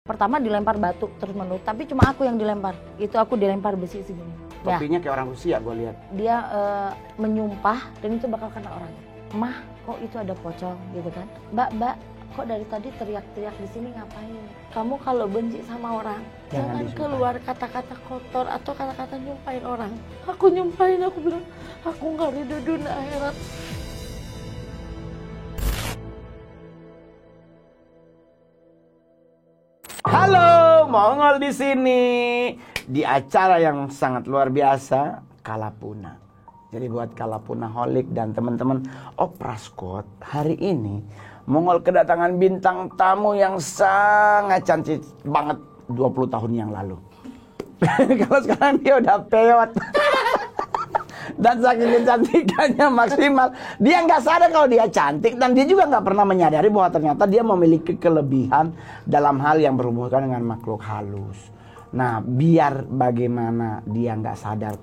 Pertama dilempar batu terus menerus, tapi cuma aku yang dilempar. Itu aku dilempar besi segini. Topinya kayak orang Rusia gue lihat. Dia menyumpah dan itu bakal kena orang. Mah, kok itu ada pocong gitu kan? Mbak, kok dari tadi teriak-teriak di sini ngapain? Kamu kalau benci sama orang, jangan keluar kata-kata kotor atau kata-kata nyumpahin orang. Aku nyumpahin, aku bilang, aku nggak ridho dunia akhirat. Halo, Mongol di sini di acara yang sangat luar biasa, Kalapuna. Jadi buat Kalapuna Holik dan teman-teman Opraskot, hari ini Mongol kedatangan bintang tamu yang sangat cantik banget 20 tahun yang lalu. Kalau sekarang dia udah peot. Dan saking kecantikannya maksimal, dia nggak sadar kalau dia cantik, dan dia juga nggak pernah menyadari bahwa ternyata dia memiliki kelebihan dalam hal yang berhubungan dengan makhluk halus. Nah, biar bagaimana dia nggak sadar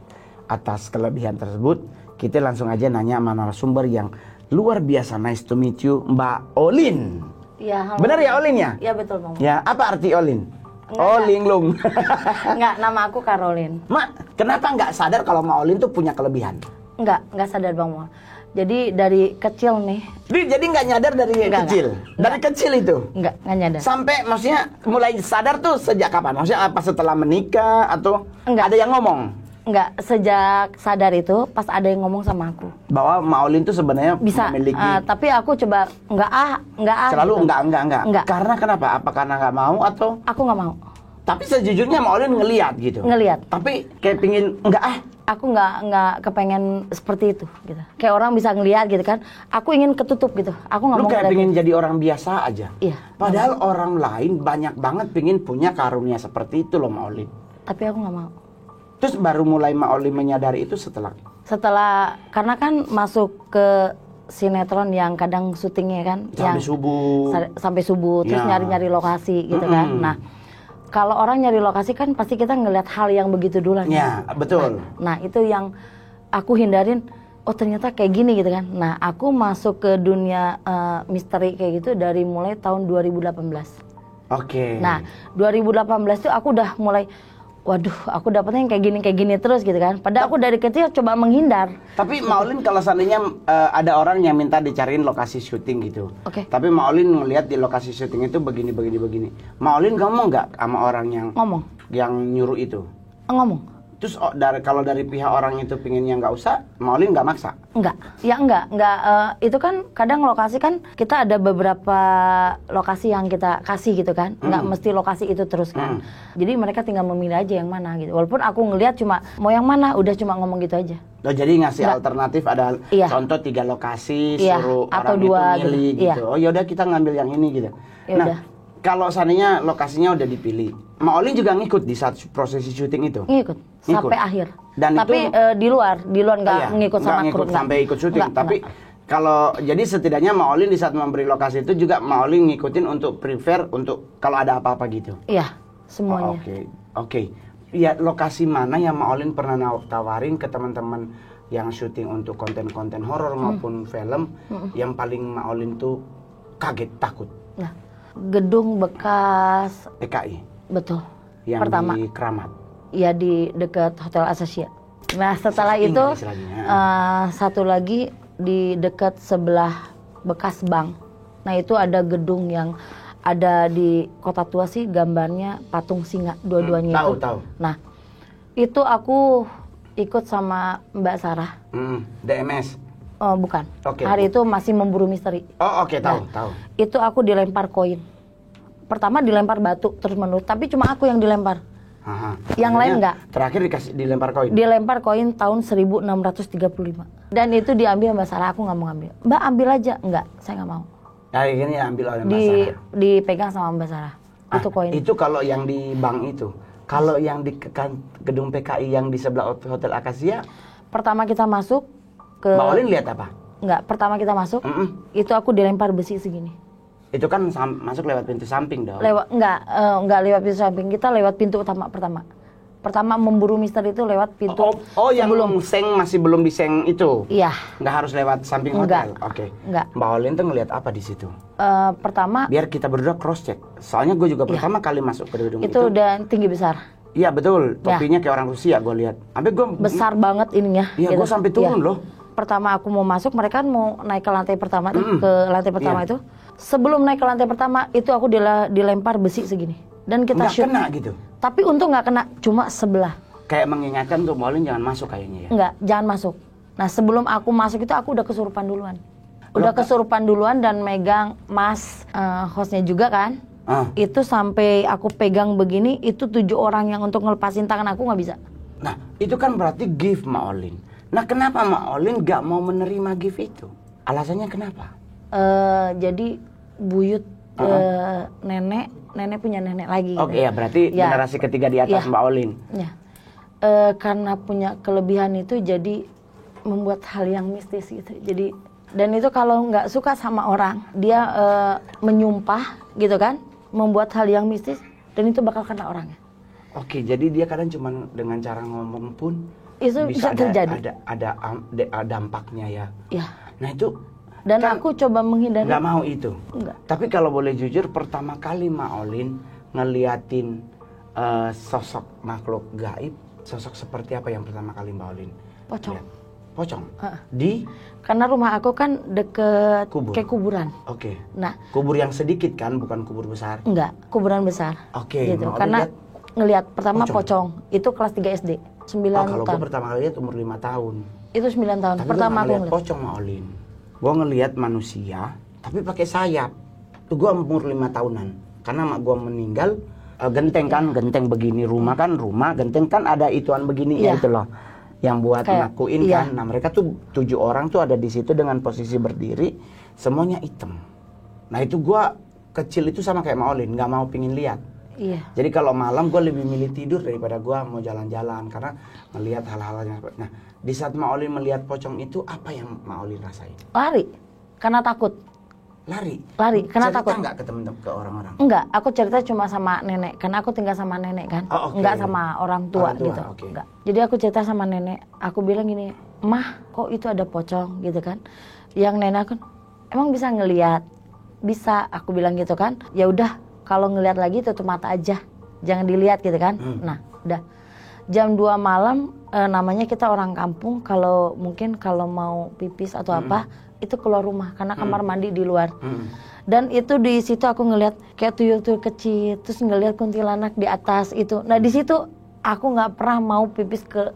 atas kelebihan tersebut, kita langsung aja nanya sama narasumber yang luar biasa. Nice to meet you, Mbak Olin. Iya, halo. Benar ya Olin ya? Iya betul, Bang. Ya, apa arti Olin? Enggak. Oh, linglung. Enggak, nama aku Caroline. Mak, kenapa nggak sadar kalau Mak Olin tuh punya kelebihan? Enggak sadar Bang Mo. Jadi dari kecil nih. Jadi nggak nyadar dari kecil? Dari kecil itu? Enggak nyadar. Sampai maksudnya mulai sadar tuh sejak kapan? Maksudnya apa setelah menikah atau Enggak. ada yang ngomong? Enggak, sejak sadar itu pas ada yang ngomong sama aku. Bahwa Mak Olin tuh sebenarnya Bisa, memiliki... tapi aku coba enggak Selalu gitu. enggak. Karena kenapa? Apa karena nggak mau atau? Aku nggak mau. Tapi sejujurnya Mak Olin ngelihat gitu. Ngelihat. Tapi kayak pingin enggak. Aku nggak kepengen seperti itu gitu. Kayak orang bisa ngelihat gitu kan. Aku ingin ketutup gitu. Aku nggak Lu mau kayak ngeliat pingin gitu. jadi orang biasa aja. Iya. Padahal orang lain banyak banget pingin punya karunia seperti itu loh Mak Olin. Tapi aku nggak mau. Terus baru mulai Mak Olin menyadari itu setelah Karena kan masuk ke sinetron yang kadang syutingnya kan sampai yang subuh. sampai subuh terus Ya. nyari lokasi gitu kan. Nah, kalau orang nyari lokasi kan pasti kita ngelihat hal yang begitu dulu. Ya, betul. Nah, itu yang aku hindarin. Oh, ternyata kayak gini gitu kan. Nah, aku masuk ke dunia misteri kayak gitu dari mulai tahun 2018. Oke. Nah, 2018 tuh aku udah mulai, waduh, aku dapetnya yang kayak gini terus gitu kan. Padahal aku dari kecil coba menghindar. Tapi Maulin kalau seandainya ada orang yang minta dicariin lokasi syuting gitu. Oke. Tapi Maulin ngelihat di lokasi syuting itu begini. Maulin ngomong nggak sama orang yang nyuruh itu? Ngomong. Terus kalau dari pihak orang itu pinginnya nggak usah, Maulin nggak maksa? Enggak. Itu kan kadang lokasi kan kita ada beberapa lokasi yang kita kasih gitu kan. Enggak mesti lokasi itu terus kan. Jadi mereka tinggal memilih aja yang mana gitu. Walaupun aku ngelihat cuma mau yang mana, udah cuma ngomong gitu aja. Oh, jadi ngasih alternatif ada contoh 3 lokasi, suruh atau orang 2 itu milih gitu. Oh yaudah kita ngambil yang ini gitu. Yaudah. Kalau seandainya lokasinya udah dipilih, Mak Olin juga ngikut di saat prosesi syuting itu? Ngikut sampai akhir. Dan tapi itu, di luar nggak ngikut sama kru. Sampai ikut syuting. Tapi kalau jadi setidaknya Mak Olin di saat memberi lokasi itu juga Mak Olin ngikutin untuk prepare untuk kalau ada apa-apa gitu. Iya, semuanya. Oke. Ya, lokasi mana yang Mak Olin pernah tawarin ke teman-teman yang syuting untuk konten-konten horor maupun film yang paling Mak Olin tuh kaget, takut? Nah, gedung bekas PKI. Betul. Yang pertama di Kramat. Ya, di dekat Hotel Asasia. Nah, setelah itu satu lagi di dekat sebelah bekas bank. Nah, itu ada gedung yang ada di Kota Tua sih, gambarnya patung singa dua-duanya itu. Tahu. Nah, itu aku ikut sama Mbak Sarah. DMS. Oh, bukan. Oke. Hari itu masih memburu misteri. Oh, oke, tahu. Itu aku dilempar koin. Pertama dilempar batu terus menerus, tapi cuma aku yang dilempar. Yang lain enggak. Terakhir dilempar koin. Dilempar koin tahun 1635. Dan itu diambil Mbak Sarah, aku nggak mau ngambil. Mbak ambil aja, enggak, saya nggak mau. Akhirnya ambil oleh Mbak Sarah. Dipegang sama Mbak Sarah. Itu koin. Itu kalau yang di bank itu. Kalau yang di gedung PKI yang di sebelah Hotel Akasia, pertama kita masuk ke Mbak Olin lihat apa? Enggak, pertama kita masuk, itu aku dilempar besi segini. Itu kan masuk lewat pintu samping dong. Enggak lewat pintu samping, kita lewat pintu utama pertama. Pertama memburu misteri itu lewat pintu. Yang seng masih belum diseng itu? Iya. Nggak harus lewat samping hotel? Oke. Enggak. Mbak Olin tuh ngelihat apa di situ? Pertama. Biar kita berdua cross check. Soalnya gue juga pertama kali masuk ke gedung itu. Itu udah tinggi besar. Iya betul. Topinya kayak orang Rusia gue lihat. Sampai gue besar banget ininya. Iya gitu. Gue sampai turun loh. Pertama aku mau masuk, mereka kan mau naik ke lantai pertama tuh, ke lantai pertama itu. Sebelum naik ke lantai pertama itu aku dilempar besi segini. Dan kita nggak kena gitu. Tapi untung nggak kena, cuma sebelah. Kayak mengingatkan tuh Mbak Olin jangan masuk kayaknya ya. Enggak, jangan masuk. Nah, sebelum aku masuk itu aku udah kesurupan duluan. Kesurupan duluan dan megang mas hostnya juga kan. Itu sampai aku pegang begini, itu 7 orang yang untuk ngelepasin tangan aku nggak bisa. Nah, itu kan berarti gift Mbak Olin. Nah, kenapa Mbak Olin nggak mau menerima gift itu? Alasannya kenapa? Jadi buyut nenek punya nenek lagi. Oke, ya berarti generasi ketiga di atas Mbak Olin. Ya. Karena punya kelebihan itu jadi membuat hal yang mistis gitu. Jadi dan itu kalau nggak suka sama orang, dia menyumpah gitu kan, membuat hal yang mistis dan itu bakal kena orangnya. Oke, jadi dia kadang cuma dengan cara ngomong pun itu bisa terjadi. Ada dampaknya ya. Iya. Nah itu. Dan kan aku coba menghindari. Nggak mau itu. Enggak. Tapi kalau boleh jujur, pertama kali Mbak Olin ngeliatin sosok makhluk gaib, sosok seperti apa yang pertama kali Mbak Olin? Pocong. Lihat? Pocong. Di? Karena rumah aku kan deket kayak kuburan. Oke. Nah, kubur yang sedikit kan, bukan kubur besar? Enggak, kuburan besar. Oke. Gitu. Karena ngelihat pertama pocong. Itu kelas 3 SD. 9 tahun. Kalau gue pertama kali lihat umur 5 tahun. Itu 9 tahun. Tapi pertama aku ngeliat pocong Mbak Olin. Gue ngelihat manusia, tapi pakai sayap. Tuh gue umur 5 tahunan. Karena mak gue meninggal, genteng kan, genteng begini rumah kan, genteng kan ada ituan begini ya itu loh. Yang buat nakuin kan. Nah mereka tuh 7 orang tuh ada di situ dengan posisi berdiri, semuanya hitam. Nah itu gue kecil itu sama kayak Mbak Olin, nggak mau pingin lihat. Iya. Jadi kalau malam gue lebih milih tidur daripada gue mau jalan-jalan karena melihat hal-hal yang. Nah di saat Mbak Olin melihat pocong itu apa yang Mbak Olin rasain? Lari, karena takut. Lari, karena takut. Cerita nggak ke temen-temen, ke orang-orang? Enggak, aku cerita cuma sama nenek, karena aku tinggal sama nenek kan. Enggak sama orang tua gitu. Enggak. Jadi aku cerita sama nenek, aku bilang gini, "Mah, kok itu ada pocong?" gitu kan. Yang nenek aku, "Emang bisa ngelihat?" "Bisa," aku bilang gitu kan. "Ya udah, kalau ngelihat lagi tutup mata aja. Jangan dilihat," gitu kan. Nah, udah. Jam 2 malam, namanya kita orang kampung, kalau mau pipis atau apa, itu keluar rumah karena kamar mandi di luar. Dan itu di situ aku ngelihat kayak tuyul-tuyul kecil, terus ngelihat kuntilanak di atas itu. Nah, di situ aku nggak pernah mau pipis ke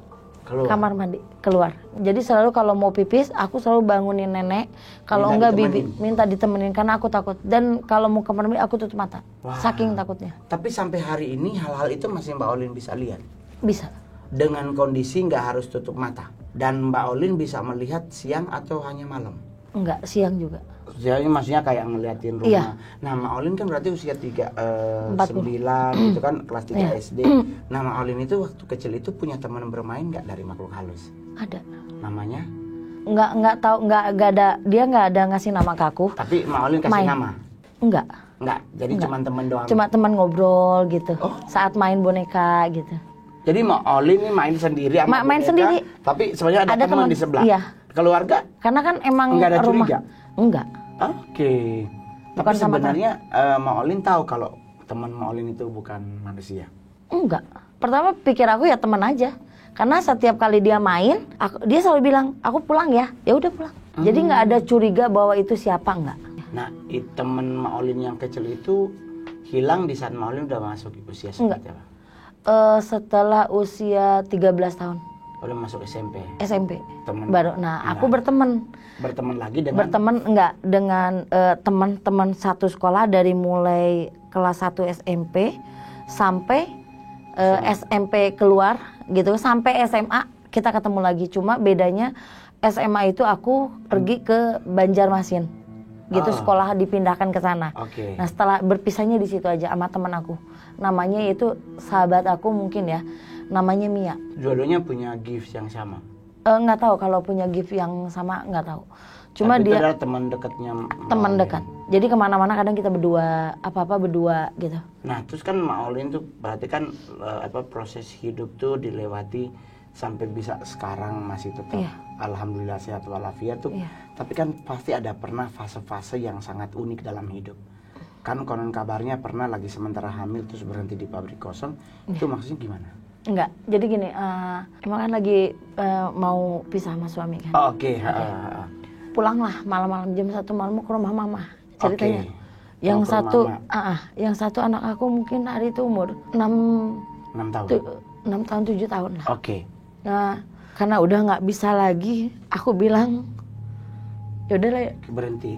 kamar mandi, keluar. Jadi selalu kalau mau pipis, aku selalu bangunin nenek. Kalau enggak bibi minta ditemenin karena aku takut. Dan kalau mau kamar mandi aku tutup mata. Saking takutnya. Tapi sampai hari ini hal-hal itu masih Mbak Olin bisa lihat? Bisa. Dengan kondisi nggak harus tutup mata. Dan Mbak Olin bisa melihat siang atau hanya malam? Enggak, siang juga. Jadi maksudnya kayak ngeliatin rumah. Iya. Nah, Mbak Olin kan berarti usia 9 itu kan kelas 3 SD. Nah, Mbak Olin itu waktu kecil itu punya teman bermain nggak dari makhluk halus? Ada. Namanya? Nggak tahu, nggak ada, dia nggak ada ngasih nama ke aku. Tapi Mbak Olin kasih nama? Enggak. Jadi cuma teman doang? Cuma teman ngobrol gitu. Saat main boneka gitu. Jadi Mbak Olin ini main sendiri sama main boneka, sendiri. Tapi sebenarnya ada teman di sebelah? Iya. Keluarga? Karena kan emang nggak ada rumah. Curiga? Enggak. Oke. Tapi sebenarnya Mbak Olin tahu kalau teman Mbak Olin itu bukan manusia? Enggak. Pertama pikir aku ya teman aja. Karena setiap kali dia main, dia selalu bilang, "Aku pulang ya." Ya udah pulang. Jadi nggak ada curiga bahwa itu siapa, enggak. Nah, teman Mbak Olin yang kecil itu hilang di saat Mbak Olin udah masuk usia seperti apa? Setelah usia 13 tahun. Olin masuk SMP? SMP. Baru. Nah, aku berteman. Berteman lagi dengan? Berteman dengan teman-teman satu sekolah dari mulai kelas 1 SMP sampai SMP keluar gitu. Sampai SMA kita ketemu lagi. Cuma bedanya SMA itu aku pergi ke Banjarmasin. Gitu, sekolah dipindahkan ke sana. Nah, setelah berpisahnya di situ aja sama teman aku. Namanya itu sahabat aku mungkin ya. Namanya Mia. Dua-duanya punya gift yang sama? Nggak tahu kalau punya gift yang sama, nggak tahu. Cuma tapi dia adalah teman dekatnya. Teman dekat. Jadi kemana-mana kadang kita berdua, apa-apa berdua gitu. Nah, terus kan Mak Olin tuh berarti kan proses hidup tuh dilewati sampai bisa sekarang masih tetap alhamdulillah sehat walafiat tuh. Tapi kan pasti ada pernah fase-fase yang sangat unik dalam hidup. Kan konon kabarnya pernah lagi sementara hamil terus berhenti di pabrik kosong. Itu maksudnya gimana? Enggak, jadi gini, emang kan lagi mau pisah sama suami kan. Oke. Pulanglah malam-malam jam 1 malam ke rumah mama ceritanya. Yang satu anak aku mungkin hari itu umur 6 tahun. 6 tahun 7 tahun lah. Oke. Nah, karena udah nggak bisa lagi, aku bilang yaudah lah berhenti.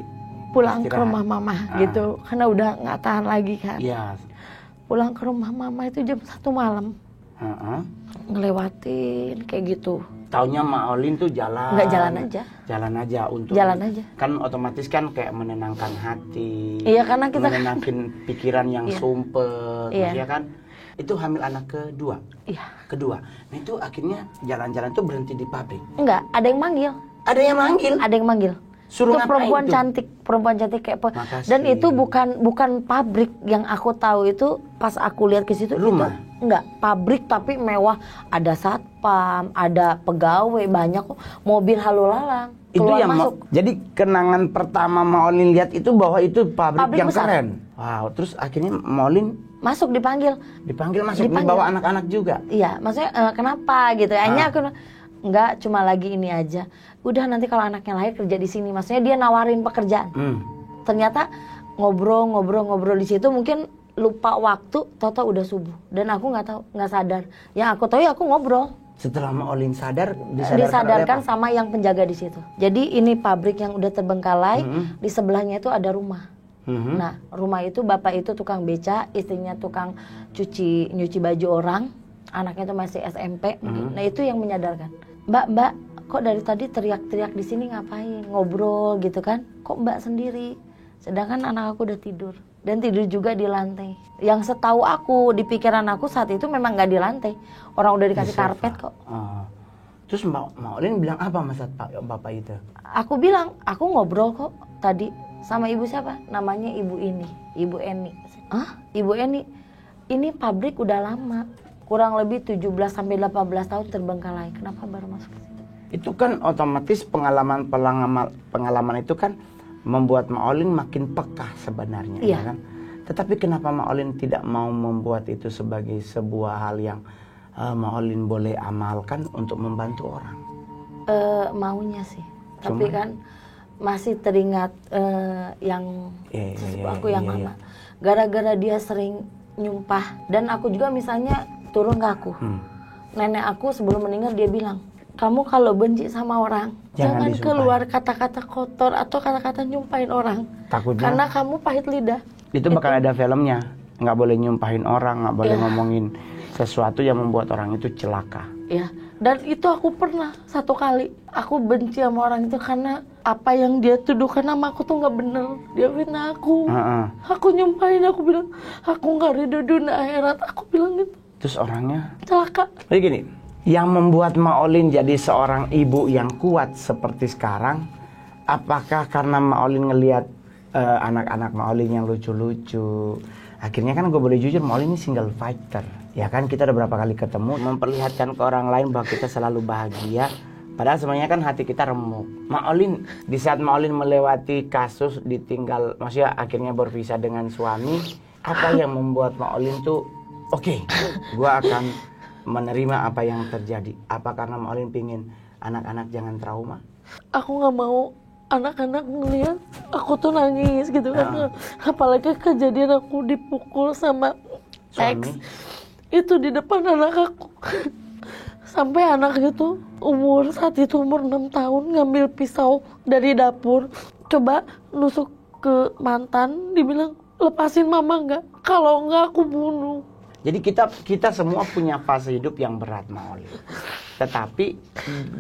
Pulang ke rumah mama gitu, karena udah nggak tahan lagi kan. Iya. Pulang ke rumah mama itu jam 1 malam. Ngelewatin kayak gitu. Taunya Mak Olin tuh jalan. Nggak jalan aja. Jalan aja untuk. Jalan aja. Kan otomatis kan kayak menenangkan hati. Iya, karena kita menenangkan pikiran yang sumpet. Iya. Ya kan? Itu hamil anak kedua. Iya. Kedua. Nah itu akhirnya jalan-jalan tuh berhenti di pabrik. Enggak, ada yang manggil. Ada yang manggil. Ada yang manggil. Suruh itu perempuan cantik kayak dan itu bukan pabrik yang aku tahu itu pas aku lihat ke situ. Rumah? Itu, enggak, pabrik tapi mewah, ada satpam, ada pegawai banyak, mobil lalu lalang. Itu yang masuk. Jadi kenangan pertama Mak Olin lihat itu bahwa itu pabrik yang besar. Keren. Wow, terus akhirnya Mak Olin masuk dipanggil masuk dibawa anak-anak juga. Iya, maksudnya kenapa gitu? Akhirnya aku enggak, cuma lagi ini aja. Udah nanti kalau anaknya lahir kerja di sini. Maksudnya dia nawarin pekerjaan. Ternyata ngobrol di situ mungkin lupa waktu, toto udah subuh. Dan aku nggak sadar. Yang aku tahu ya aku ngobrol. Setelah Mak Olin sadar, disadarkan sama yang penjaga di situ. Jadi ini pabrik yang udah terbengkalai, di sebelahnya itu ada rumah. Nah, rumah itu bapak itu tukang beca, istrinya tukang nyuci baju orang, anaknya itu masih SMP. Nah, itu yang menyadarkan. Mbak, kok dari tadi teriak-teriak di sini ngapain? Ngobrol gitu kan? Kok Mbak sendiri? Sedangkan anak aku udah tidur. Dan tidur juga di lantai. Yang setahu aku, di pikiran aku saat itu memang nggak di lantai. Orang udah dikasih karpet kok. Terus Mak Olin bilang apa masa bapak itu? Aku bilang, aku ngobrol kok tadi sama ibu siapa? Namanya Ibu Ibu Eni. Ibu Eni? Ini pabrik udah lama. Kurang lebih 17-18 tahun terbengkalai. Kenapa baru masuk ke situ? Itu kan otomatis pengalaman itu kan membuat Mak Olin makin peka sebenarnya. Iya. Ya kan? Tetapi kenapa Mak Olin tidak mau membuat itu sebagai sebuah hal yang Mak Olin boleh amalkan untuk membantu orang? Maunya sih. Tapi kan masih teringat yang aku yang lama. Gara-gara dia sering nyumpah. Dan aku juga misalnya turun ke aku. Nenek aku sebelum meninggal dia bilang, kamu kalau benci sama orang, jangan keluar kata-kata kotor atau kata-kata nyumpahin orang. Takutnya karena kamu pahit lidah. Itu bakal ada filmnya. Nggak boleh nyumpahin orang, nggak boleh ngomongin sesuatu yang membuat orang itu celaka. Iya. Dan itu aku pernah satu kali. Aku benci sama orang itu karena apa yang dia tuduhkan nama aku tuh nggak bener. Dia fitnah aku. Aku nyumpahin, aku bilang, aku nggak ridho dunia akhirat. Aku bilang gitu. Terus orangnya celaka. Jadi gini, yang membuat Mak Olin jadi seorang ibu yang kuat seperti sekarang, apakah karena Mak Olin ngelihat anak-anak Mak Olin yang lucu-lucu? Akhirnya kan gue boleh jujur, Mak Olin ini single fighter. Ya kan, kita udah berapa kali ketemu, memperlihatkan ke orang lain bahwa kita selalu bahagia. Padahal sebenarnya kan hati kita remuk. Mak Olin, di saat Mak Olin melewati kasus ditinggal, maksudnya akhirnya berpisah dengan suami, apa yang membuat Mak Olin tuh, oke, gue akan menerima apa yang terjadi? Apa karena Mak Olin pingin anak-anak jangan trauma? Aku nggak mau anak-anak ngeliat aku tuh nangis gitu kan. Apalagi kejadian aku dipukul sama suami. ex itu di depan anak aku. Sampai anak itu saat itu umur 6 tahun ngambil pisau dari dapur, coba nusuk ke mantan, dibilang lepasin mama nggak, kalau nggak aku bunuh. Jadi kita semua punya fase hidup yang berat, Mak Olin. Tetapi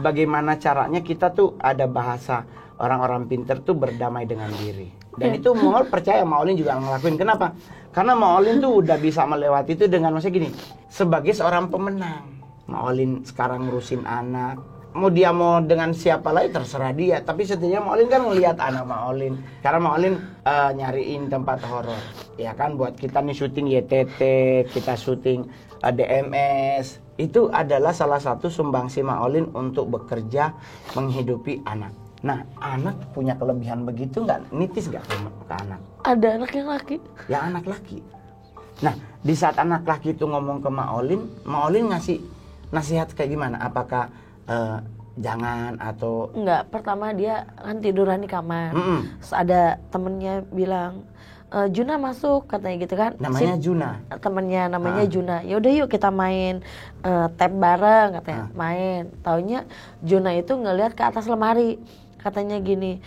bagaimana caranya, kita tuh ada bahasa orang-orang pinter tuh berdamai dengan diri. Dan itu Mak Olin percaya, Mak Olin juga ngelakuin. Kenapa? Karena Mak Olin tuh udah bisa melewati itu dengan maksudnya gini, sebagai seorang pemenang. Mak Olin sekarang ngurusin anak, mau dia mau dengan siapa lagi terserah dia. Tapi setidaknya Maulin kan ngelihat anak Maulin. Karena Maulin nyariin tempat horor. Ya kan buat kita nih syuting YTT, kita syuting DMS. Itu adalah salah satu sumbangsi Maulin untuk bekerja menghidupi anak. Nah, anak punya kelebihan begitu nggak? Nitis nggak ke anak? Ada anak yang laki. Ya anak laki. Nah, di saat anak laki itu ngomong ke Maulin ngasih nasihat kayak gimana? Apakah jangan atau enggak? Pertama dia kan tiduran di kamar. Terus ada temennya bilang, Juna masuk katanya gitu kan. Namanya Juna. Temennya namanya Juna. Ya udah yuk kita main tab bareng katanya. Main. Taunya Juna itu ngelihat ke atas lemari. Katanya gini,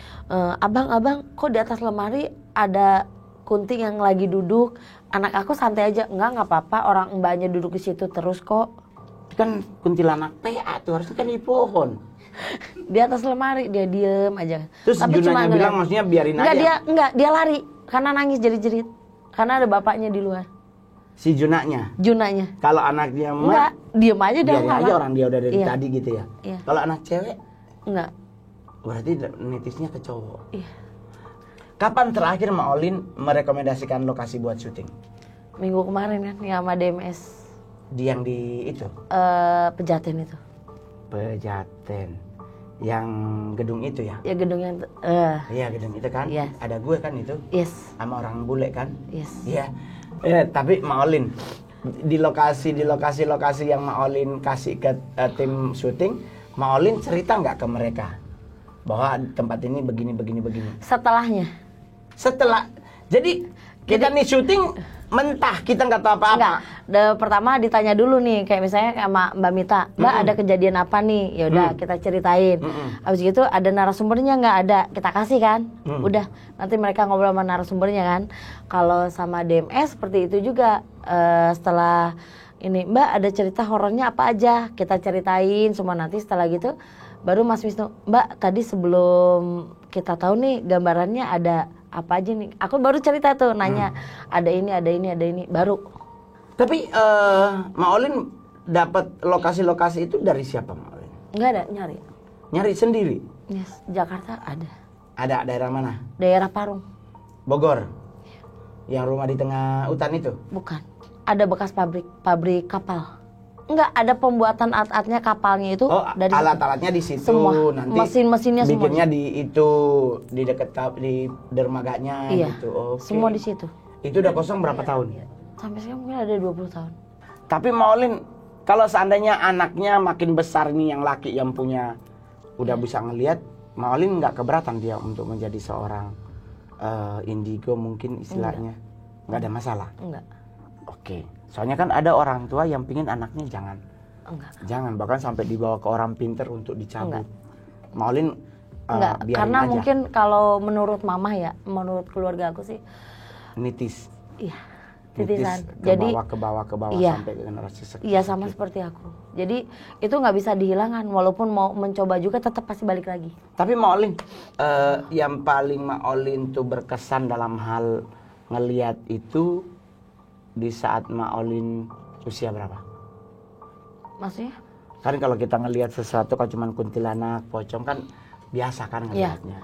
abang kok di atas lemari ada kunti yang lagi duduk. Anak aku santai aja. Enggak apa-apa, orang mbaknya duduk di situ terus kok. Kan kuntilanak PA tuh harusnya kan di pohon. Di atas lemari dia diem aja. Terus tapi Junanya bilang maksudnya biarin aja. Dia lari karena nangis jerit-jerit. Karena ada bapaknya di luar. Si Junanya. Kalau anaknya enggak, diem aja dia biarin aja, orang dia udah dari iya. tadi gitu ya. Iya. Kalau anak cewek enggak. Berarti nitisnya ke cowok. Iya. Kapan terakhir Maulin merekomendasikan lokasi buat syuting? Minggu kemarin kan ya sama DMS. Yang di itu? Pejaten itu. Pejaten. Yang gedung itu ya? Ya gedung yang iya gedung itu kan? Yes. Ada gue kan itu? Yes. Sama orang bule kan? Yes. Iya. Tapi Maulin di lokasi yang Maulin kasih ke tim syuting, Maulin cerita nggak ke mereka bahwa tempat ini begini? Setelah jadi kita nih syuting mentah, kita nggak tahu apa-apa. Pertama ditanya dulu nih, kayak misalnya sama Mbak Mita, Mbak ada kejadian apa nih? Ya udah kita ceritain. Habis gitu ada narasumbernya nggak ada, kita kasih kan? Udah nanti mereka ngobrol sama narasumbernya kan. Kalau sama DMS seperti itu juga. Setelah ini Mbak ada cerita horornya apa aja, kita ceritain semua. Nanti setelah gitu baru Mas Wisnu, Mbak tadi sebelum kita tahu nih gambarannya ada apa aja nih, aku baru cerita tuh nanya ada ini baru. Tapi Maulin dapat lokasi-lokasi itu dari siapa Maulin? Nggak ada, nyari sendiri. Yes, Jakarta ada daerah mana? Daerah Parung, Bogor. Yang rumah di tengah hutan itu? Bukan, ada bekas pabrik kapal. Enggak, ada pembuatan alat-alatnya kapalnya itu. Dari alat-alatnya di situ. Semua. Nanti mesin-mesinnya semua. Bikinnya di dekat di dermaganya gitu. Okay. Semua di situ. Itu udah kosong berapa tahun? Sampai sekarang mungkin ada 20 tahun. Tapi Maulin, kalau seandainya anaknya makin besar nih yang laki yang punya udah bisa ngelihat, Maulin nggak keberatan dia untuk menjadi seorang indigo mungkin istilahnya. Nggak ada masalah. Enggak. Oke. Soalnya kan ada orang tua yang pingin anaknya jangan bahkan sampai dibawa ke orang pinter untuk dicabut. Maulin enggak, karena aja. Mungkin kalau menurut mama ya, menurut keluarga aku sih nitis. Iya, titisan. Jadi ke bawah iya, sampai ke generasi sekian. Iya, sama seperti aku. Jadi itu nggak bisa dihilangkan, walaupun mau mencoba juga tetap pasti balik lagi. Tapi Maulin, yang paling Maulin tuh berkesan dalam hal ngelihat itu di saat Maulin usia berapa? Maksudnya? Kan kalau kita ngelihat sesuatu kan cuma kuntilanak, pocong kan biasa kan ngelihatnya.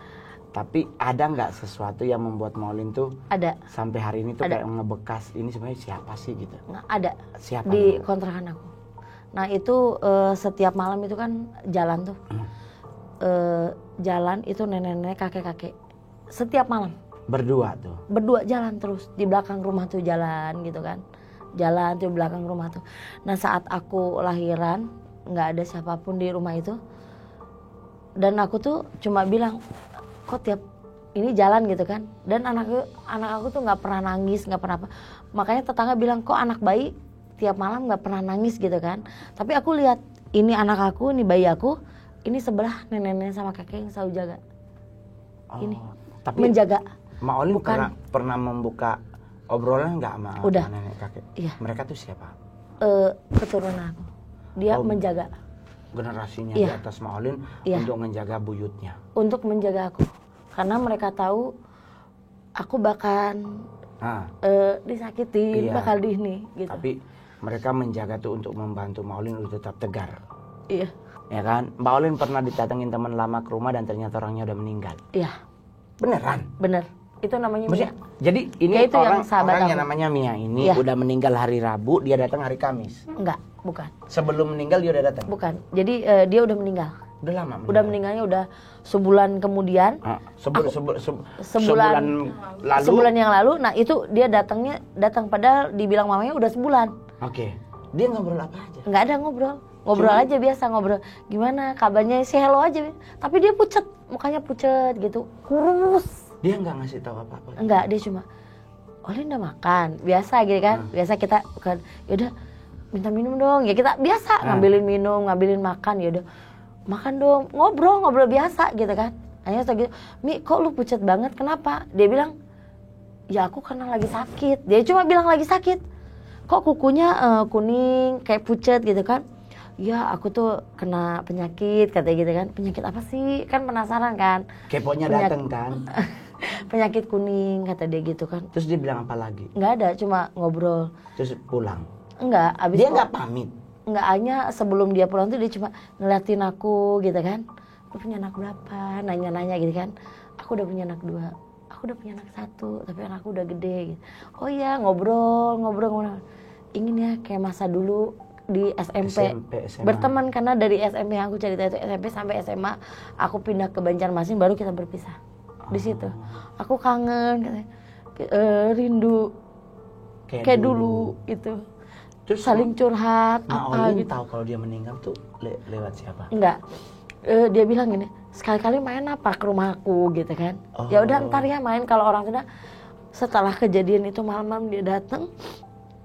Tapi ada nggak sesuatu yang membuat Maulin tuh ada sampai hari ini tuh kayak ngebekas ini sebenarnya siapa sih gitu? Nah, ada. Siapa? Di kontrakan aku. Nah itu setiap malam itu kan jalan tuh. Jalan itu nenek-nenek, kakek-kakek. Setiap malam. Berdua jalan terus di belakang rumah tuh jalan gitu kan, jalan tuh belakang rumah tuh. Nah saat aku lahiran nggak ada siapapun di rumah itu, dan aku tuh cuma bilang kok tiap ini jalan gitu kan, dan anak aku tuh nggak pernah nangis, nggak pernah apa. Makanya tetangga bilang kok anak bayi tiap malam nggak pernah nangis gitu kan. Tapi aku lihat ini anak aku, ini bayi aku, ini sebelah nenek-nenek sama kakek yang selalu jaga. Ini tapi menjaga. Maulin pernah membuka obrolan nggak sama nenek kakek? Iya. Mereka tuh siapa? Keturunan aku. Dia menjaga. Generasinya di atas Maulin untuk menjaga buyutnya. Untuk menjaga aku. Karena mereka tahu aku bakal disakitin, bakal di ini gitu. Tapi mereka menjaga tuh untuk membantu Maulin untuk tetap tegar. Iya. Ya kan? Mbak Olin pernah didatengin teman lama ke rumah dan ternyata orangnya udah meninggal. Iya. Beneran? Bener. Itu namanya Maksudnya, Mia. jadi ini Ya, itu yang sahabat orang yang aku. namanya Mia ini Iya. udah meninggal hari Rabu, dia datang hari Kamis. Enggak, bukan. Sebelum meninggal dia udah datang. Bukan. Jadi dia udah meninggal. Udah lama meninggal. Udah meninggalnya udah sebulan kemudian. Sebulan lalu. Sebulan yang lalu. Nah, itu dia datang padahal dibilang mamanya udah sebulan. Oke. Dia ngobrol apa aja? Nggak ada ngobrol aja biasa, ngobrol gimana kabarnya, si hello aja, tapi dia pucet, mukanya pucet gitu, kurus. Dia nggak ngasih tahu apa-apa? Enggak, dia cuma Olin udah makan, biasa gitu kan. Biasa kita bukan, yaudah minta minum dong, ya kita biasa ngambilin minum, ngambilin makan, yaudah makan dong, ngobrol biasa gitu kan. Akhirnya setelah gitu, Mi kok lu pucet banget, kenapa? Dia bilang, ya aku karena lagi sakit. Dia cuma bilang lagi sakit. Kok kukunya kuning kayak pucet gitu kan? Ya aku tuh kena penyakit, katanya gitu kan. Penyakit apa sih? Kan penasaran kan. Keponya dateng kan. Penyakit kuning, kata dia gitu kan. Terus dia bilang apa lagi? Nggak ada, cuma ngobrol. Terus pulang? Enggak, abis Dia nggak pamit? Enggak, hanya sebelum dia pulang tuh dia cuma ngeliatin aku gitu kan. Lu punya anak berapa? Nanya-nanya gitu kan. Aku udah punya anak 2. Aku udah punya anak 1, tapi anakku udah gede gitu. Oh iya, ngobrol. Ingin ya kayak masa dulu di SMP SMA. berteman, karena dari SMP yang aku cerita itu SMP sampai SMA aku pindah ke Banjarmasin, baru kita berpisah. Di situ aku kangen, rindu kayak dulu itu. Terus saling curhat apa gitu. Tahu kalau dia meninggal tuh lewat siapa? Enggak, dia bilang gini, sekali-kali main apa ke rumahku gitu kan. Ya udah ntar ya main, kalau orang sudah. Setelah kejadian itu malam-malam dia datang,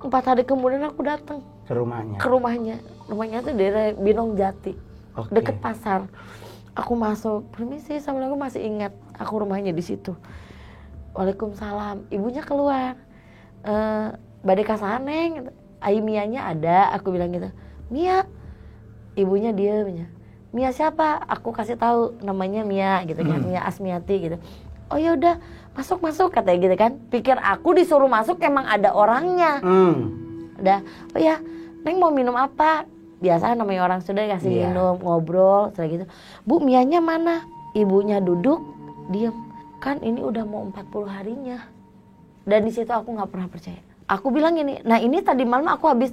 4 hari kemudian aku datang Ke rumahnya? ke rumahnya tuh daerah Binong Jati, deket pasar. Aku masuk, permisi, assalamualaikum, masih ingat aku rumahnya di situ. Waalaikumsalam, ibunya keluar, badai kasaneng, Mianya ada, aku bilang gitu. Mia, ibunya dia, Mia siapa? Aku kasih tahu namanya Mia gitu kan, Mia Asmiati gitu. Oh ya udah, masuk katanya gitu kan. Pikir aku disuruh masuk emang ada orangnya. Udah, oh ya, Neng mau minum apa? Biasa namanya orang sudah kasih minum, ngobrol, setelah gitu. Bu, Mianya mana? Ibunya duduk, diem. Kan ini udah mau 40 harinya. Dan di situ aku nggak pernah percaya. Aku bilang gini, nah ini tadi malam aku habis,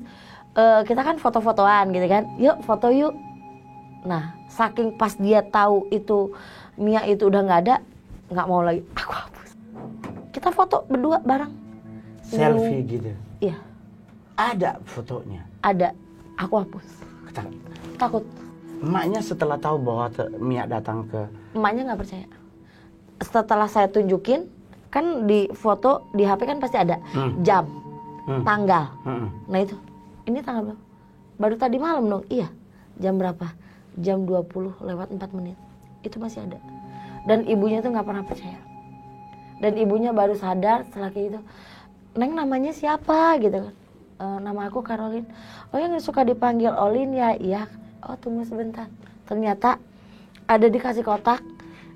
kita kan foto-fotoan gitu kan. Yuk foto yuk. Nah, saking pas dia tahu itu Mia itu udah nggak ada, nggak mau lagi. Aku hapus. Kita foto berdua bareng. Selfie gitu? Iya. Ada fotonya? Ada. Aku hapus. Takut. Emaknya setelah tahu bahwa Mia datang ke... Emaknya nggak percaya. Setelah saya tunjukin, kan di foto di HP kan pasti ada jam, tanggal. Nah itu, ini tanggal berapa? Baru tadi malam dong. Iya. Jam berapa? Jam 20:04. Itu masih ada. Dan ibunya tuh nggak pernah percaya. Dan ibunya baru sadar setelah kayak gitu. Neng namanya siapa gitu kan? Nama aku Caroline. Oh yang suka dipanggil Olin ya? Iya. Oh tunggu sebentar. Ternyata ada dikasih kotak.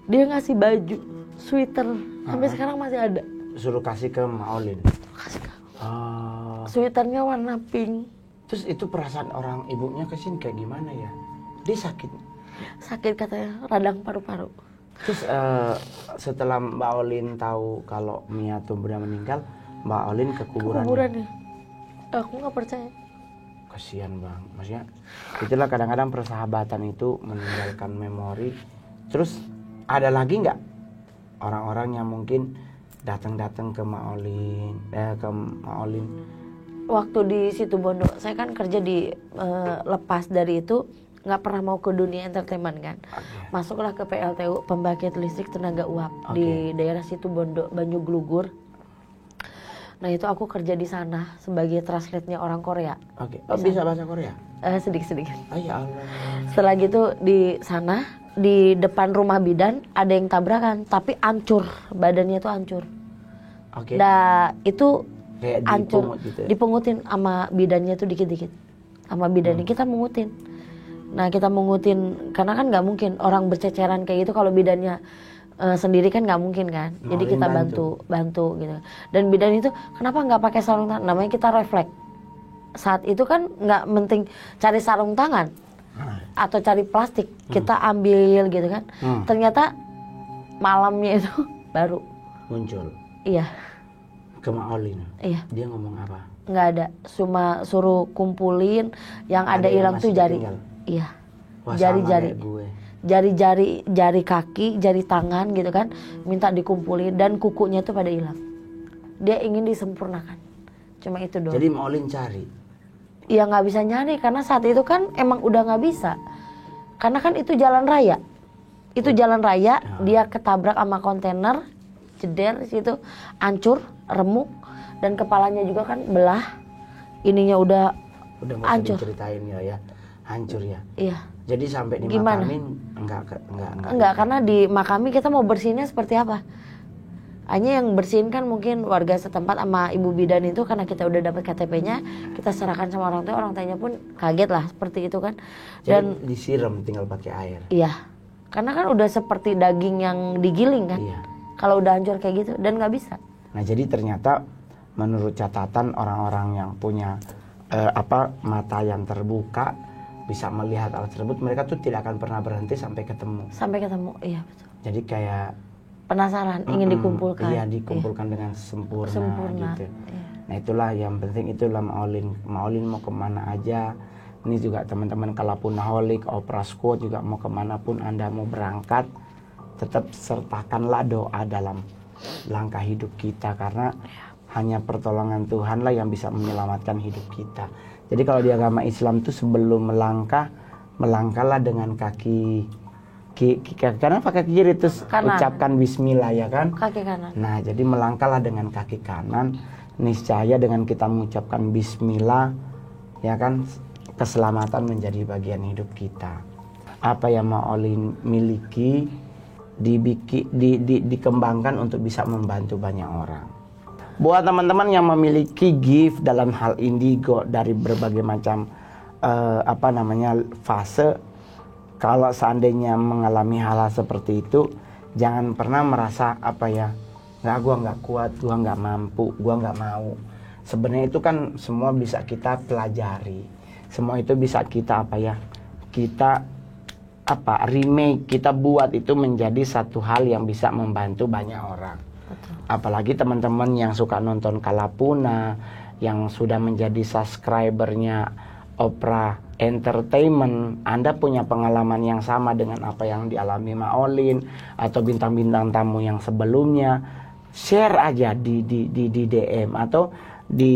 Dia ngasih baju, sweater. Sampai sekarang masih ada. Suruh kasih ke Mbak Olin? Kasih ke. Oh. Sweaternya warna pink. Terus itu perasaan orang ibunya kesini kayak gimana ya? Dia sakit? Sakit katanya, radang paru-paru. Terus setelah Mbak Olin tahu kalau Mia tuh udah meninggal, Mbak Olin ke kuburan. Ya. Aku nggak percaya. Kasihan bang, maksudnya itulah kadang-kadang persahabatan itu meninggalkan memori. Terus ada lagi nggak orang-orang yang mungkin datang-datang ke Mbak Olin? Waktu di Situbondo, saya kan kerja di lepas dari itu nggak pernah mau ke dunia entertainment kan. Masuklah ke PLTU, pembangkit listrik tenaga uap di daerah Situbondo, Banyuglugur. Nah itu aku kerja di sana sebagai translate-nya orang Korea. Bisa bahasa Korea? Sedikit-sedikit. Oh ya Allah. Setelah gitu di sana, di depan rumah bidan ada yang tabrakan, tapi hancur, badannya tuh hancur. Nah itu kayak hancur, gitu ya? Dipungutin sama bidannya tuh dikit-dikit. Sama bidannya kita mungutin. Nah kita mungutin, karena kan nggak mungkin orang berceceran kayak gitu kalau bidannya sendiri kan nggak mungkin kan. Jadi kita bantu gitu. Dan bidan itu kenapa nggak pakai sarung tangan? Namanya kita refleks. Saat itu kan nggak penting cari sarung tangan. atau cari plastik, kita ambil gitu kan. Ternyata malamnya itu baru muncul. Iya. Ke Maolin. Iya. Dia ngomong apa? Nggak ada, cuma suruh kumpulin yang ada hilang tuh jari. Tinggal. Iya. Wah, Jari-jari. gue. Jari kaki, jari tangan gitu kan, minta dikumpulin dan kukunya tuh pada hilang. Dia ingin disempurnakan. Cuma itu doang. Jadi Maolin cari. Ya nggak bisa nyari karena saat itu kan emang udah nggak bisa. Karena kan itu jalan raya. Itu jalan raya, dia ketabrak sama kontainer, jeder situ, hancur, remuk, dan kepalanya juga kan belah. Ininya udah nggak usah hancur. diceritain ya, hancur ya. Iya. Jadi sampai dimakamin enggak. Karena di makami kita mau bersihnya seperti apa? Hanya yang bersihin kan mungkin warga setempat sama ibu bidan itu, karena kita udah dapat KTP-nya, kita serahkan sama orang tuanya pun kaget lah seperti itu kan. Dan jadi disiram tinggal pakai air. Iya. Karena kan udah seperti daging yang digiling kan. Iya. Kalau udah hancur kayak gitu dan nggak bisa. Nah, jadi ternyata menurut catatan orang-orang yang punya mata yang terbuka, bisa melihat hal tersebut, mereka tuh tidak akan pernah berhenti sampai ketemu. Sampai ketemu, iya betul. Jadi kayak penasaran, ingin dikumpulkan. Iya, dikumpulkan dengan sempurna gitu. Iya. Nah, itulah yang penting, itulah Maolin. Maolin mau kemana aja. Ini juga teman-teman Kalapunaholic, Opera Squad juga mau kemana pun Anda mau berangkat, tetap sertakanlah doa dalam langkah hidup kita, karena hanya pertolongan Tuhanlah yang bisa menyelamatkan hidup kita. Jadi kalau di agama Islam tuh sebelum melangkahlah dengan kaki kanan pakai kiri, terus kanan. Ucapkan bismillah ya kan? Kaki kanan. Nah, jadi melangkahlah dengan kaki kanan, niscaya dengan kita mengucapkan bismillah ya kan, keselamatan menjadi bagian hidup kita. Apa yang Maolin miliki dikembangkan untuk bisa membantu banyak orang. Buat teman-teman yang memiliki gift dalam hal indigo dari berbagai macam fase, kalau seandainya mengalami hal-hal seperti itu, jangan pernah merasa gua nggak kuat, gua nggak mampu, gua nggak mau. Sebenarnya itu kan semua bisa kita pelajari, semua itu bisa kita remake, kita buat itu menjadi satu hal yang bisa membantu banyak orang. Betul. Apalagi teman-teman yang suka nonton Kalapuna, yang sudah menjadi subscribernya Opera Entertainment, Anda punya pengalaman yang sama dengan apa yang dialami Maolin atau bintang-bintang tamu yang sebelumnya, share aja di DM atau di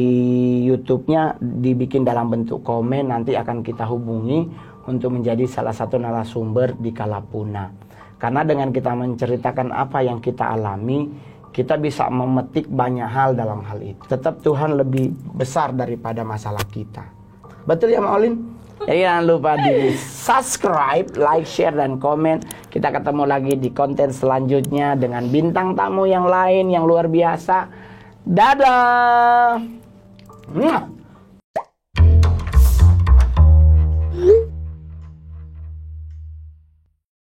YouTube-nya, dibikin dalam bentuk komen, nanti akan kita hubungi untuk menjadi salah satu narasumber di Kalapuna. Karena dengan kita menceritakan apa yang kita alami, kita bisa memetik banyak hal dalam hal itu. Tetap Tuhan lebih besar daripada masalah kita. Betul ya Maolin? Jadi jangan lupa di subscribe, like, share, dan komen. Kita ketemu lagi di konten selanjutnya dengan bintang tamu yang lain yang luar biasa. Dadah!